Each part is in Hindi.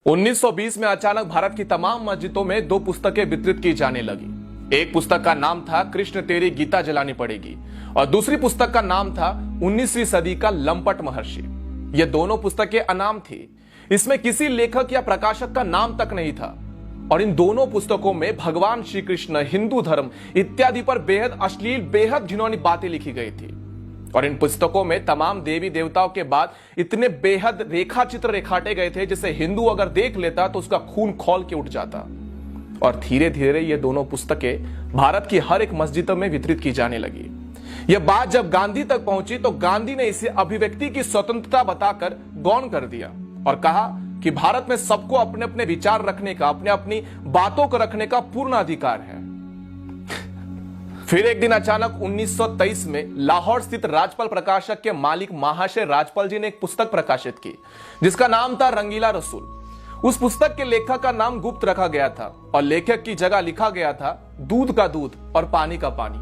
1920 में अचानक भारत की तमाम मस्जिदों में दो पुस्तकें वितरित की जाने लगी। एक पुस्तक का नाम था कृष्ण तेरी गीता जलानी पड़ेगी और दूसरी पुस्तक का नाम था 19वीं सदी का लंपट महर्षि। ये दोनों पुस्तकें अनाम थी, इसमें किसी लेखक या प्रकाशक का नाम तक नहीं था और इन दोनों पुस्तकों में भगवान श्री कृष्ण, हिंदू धर्म इत्यादि पर बेहद अश्लील, बेहद घिनौनी बातें लिखी गई थी। और इन पुस्तकों में तमाम देवी देवताओं के बाद इतने बेहद रेखा चित्र रेखाटे गए थे जिसे हिंदू अगर देख लेता तो उसका खून खौल के उठ जाता। और धीरे धीरे ये दोनों पुस्तकें भारत की हर एक मस्जिद में वितरित की जाने लगी। यह बात जब गांधी तक पहुंची तो गांधी ने इसे अभिव्यक्ति की स्वतंत्रता बताकर गौण कर दिया और कहा कि भारत में सबको अपने अपने विचार रखने का, अपने अपनी बातों को रखने का पूर्ण अधिकार है। फिर एक दिन अचानक 1923 में लाहौर स्थित राजपाल प्रकाशक के मालिक महाशय राजपाल जी ने एक पुस्तक प्रकाशित की जिसका नाम था रंगीला रसूल। उस पुस्तक के लेखक का नाम गुप्त रखा गया था और लेखक की जगह लिखा गया था दूध का दूध और पानी का पानी।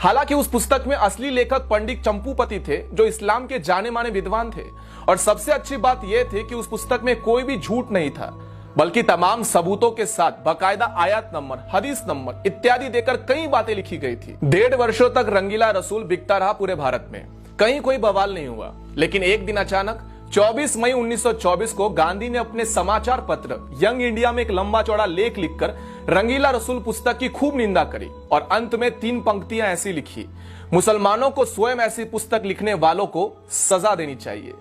हालांकि उस पुस्तक में असली लेखक पंडित चंपूपति थे जो इस्लाम के जाने माने विद्वान थे और सबसे अच्छी बात यह थी कि उस पुस्तक में कोई भी झूठ नहीं था बल्कि तमाम सबूतों के साथ बाकायदा आयत नंबर, हदीस नंबर इत्यादि देकर कई बातें लिखी गई थी। 1.5 वर्षों तक रंगीला रसूल बिकता रहा पूरे भारत में, कहीं कोई बवाल नहीं हुआ। लेकिन एक दिन अचानक 24 मई 1924 को गांधी ने अपने समाचार पत्र यंग इंडिया में एक लंबा चौड़ा लेख लिखकर रंगीला रसूल पुस्तक की खूब निंदा करी और अंत में 3 पंक्तियां ऐसी लिखी: मुसलमानों को स्वयं ऐसी पुस्तक लिखने वालों को सजा देनी चाहिए।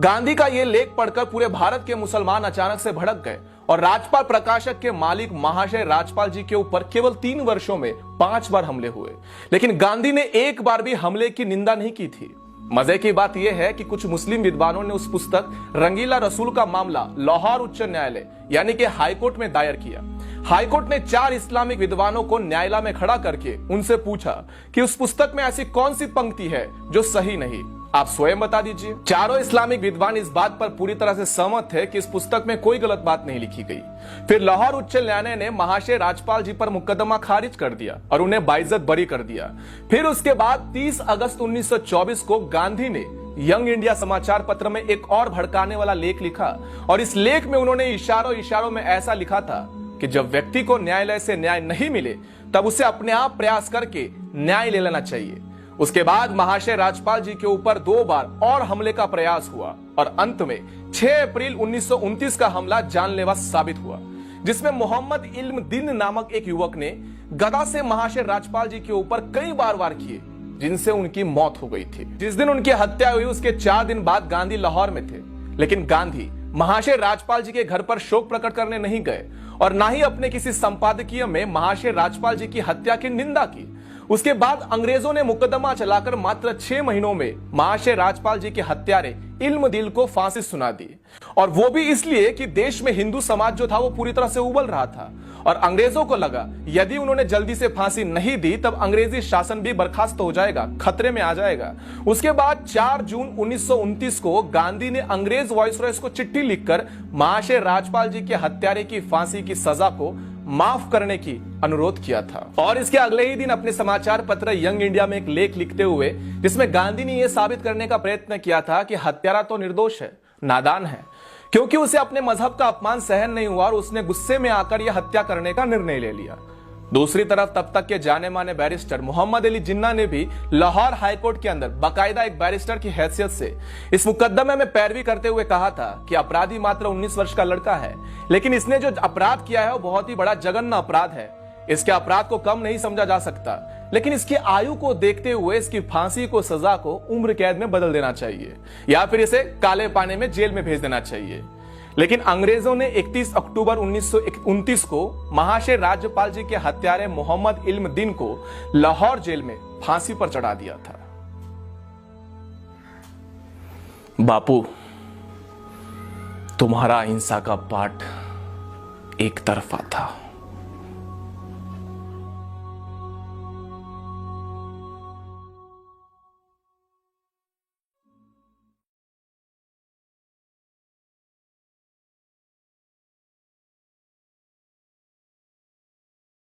गांधी का यह लेख पढ़कर पूरे भारत के मुसलमान अचानक से भड़क गए और राजपाल प्रकाशक के मालिक महाशय राजपाल जी के ऊपर केवल 3 वर्षों में 5 बार हमले हुए। लेकिन गांधी ने एक बार भी हमले की निंदा नहीं की थी। मजे की बात यह है कि कुछ मुस्लिम विद्वानों ने उस पुस्तक रंगीला रसूल का मामला लाहौर उच्च न्यायालय यानी कि हाईकोर्ट में दायर किया। हाईकोर्ट ने 4 इस्लामिक विद्वानों को न्यायालय में खड़ा करके उनसे पूछा कि उस पुस्तक में ऐसी कौन सी पंक्ति है जो सही नहीं, आप स्वयं बता दीजिए। चारों इस्लामिक विद्वान इस बात पर पूरी तरह से सहमत थे कि इस पुस्तक में कोई गलत बात नहीं लिखी गई। फिर लाहौर उच्च न्यायालय ने महाशय राजपाल जी पर मुकदमा खारिज कर दिया और उन्हें बाइज्जत बरी कर दिया। फिर उसके बाद 30 अगस्त 1924 को गांधी ने यंग इंडिया समाचार पत्र में एक और भड़काने वाला लेख लिखा और इस लेख में उन्होंने इशारों में ऐसा लिखा था कि जब व्यक्ति को न्यायालय से न्याय नहीं मिले तब उसे अपने आप प्रयास करके न्याय ले लेना चाहिए। उसके बाद महाशय राजपाल जी के ऊपर 2 बार और हमले का प्रयास हुआ और अंत में 6 अप्रैल 1929 का हमला जानलेवा साबित हुआ जिसमें मोहम्मद इल्म दीन नामक एक युवक ने गदा से महाशय राजपाल जी के ऊपर कई बार वार किए जिनसे उनकी मौत हो गई थी। जिस दिन उनकी हत्या हुई उसके 4 दिन बाद गांधी लाहौर में थे, लेकिन गांधी महाशय राजपाल जी के घर पर शोक प्रकट करने नहीं गए और ना ही अपने किसी संपादकीय में महाशय राजपाल जी की हत्या की निंदा की। उसके बाद अंग्रेजों ने मुकदमा चलाकर मात्र 6 महीनों में महाशय राजपाल जी के हत्यारे इल्म दिल को फांसी सुना दी और वो भी इसलिए कि देश में हिंदू समाज जो था वो पूरी तरह से उबल रहा था और अंग्रेजों को लगा यदि उन्होंने जल्दी से फांसी नहीं दी तब अंग्रेजी शासन भी बर्खास्त हो जाएगा, खतरे में आ जाएगा। उसके बाद 4 जून 1929 को गांधी ने अंग्रेज वाइसरॉय को चिट्ठी लिखकर महाशय राजपाल जी के हत्यारे की फांसी की सजा को माफ करने की अनुरोध किया था। और इसके अगले ही दिन अपने समाचार पत्र यंग इंडिया में एक लेख लिखते हुए जिसमें गांधी ने यह साबित करने का प्रयत्न किया था कि हत्यारा तो निर्दोष है, नादान है, क्योंकि उसे अपने मजहब का अपमान सहन नहीं हुआ और उसने गुस्से में आकर यह हत्या करने का निर्णय ले लिया। दूसरी तरफ तब तक के जाने माने बैरिस्टर मोहम्मद अली जिन्ना ने भी लाहौर हाईकोर्ट के अंदर बाकायदा एक बैरिस्टर की हैसियत से इस मुकदमे में पैरवी करते हुए कहा था कि अपराधी मात्र 19 वर्ष का लड़का है, लेकिन इसने जो अपराध किया है वो बहुत ही बड़ा जघन्य अपराध है। इसके अपराध को कम नहीं समझा जा सकता, लेकिन इसकी आयु को देखते हुए इसकी फांसी को सजा को उम्र कैद में बदल देना चाहिए या फिर इसे काले पानी में जेल में भेज देना चाहिए। लेकिन अंग्रेजों ने 31 अक्टूबर 1929 को महाशय राज्यपाल जी के हत्यारे मोहम्मद इल्म दीन को लाहौर जेल में फांसी पर चढ़ा दिया था। बापू, तुम्हारा अहिंसा का पाठ एक तरफा था।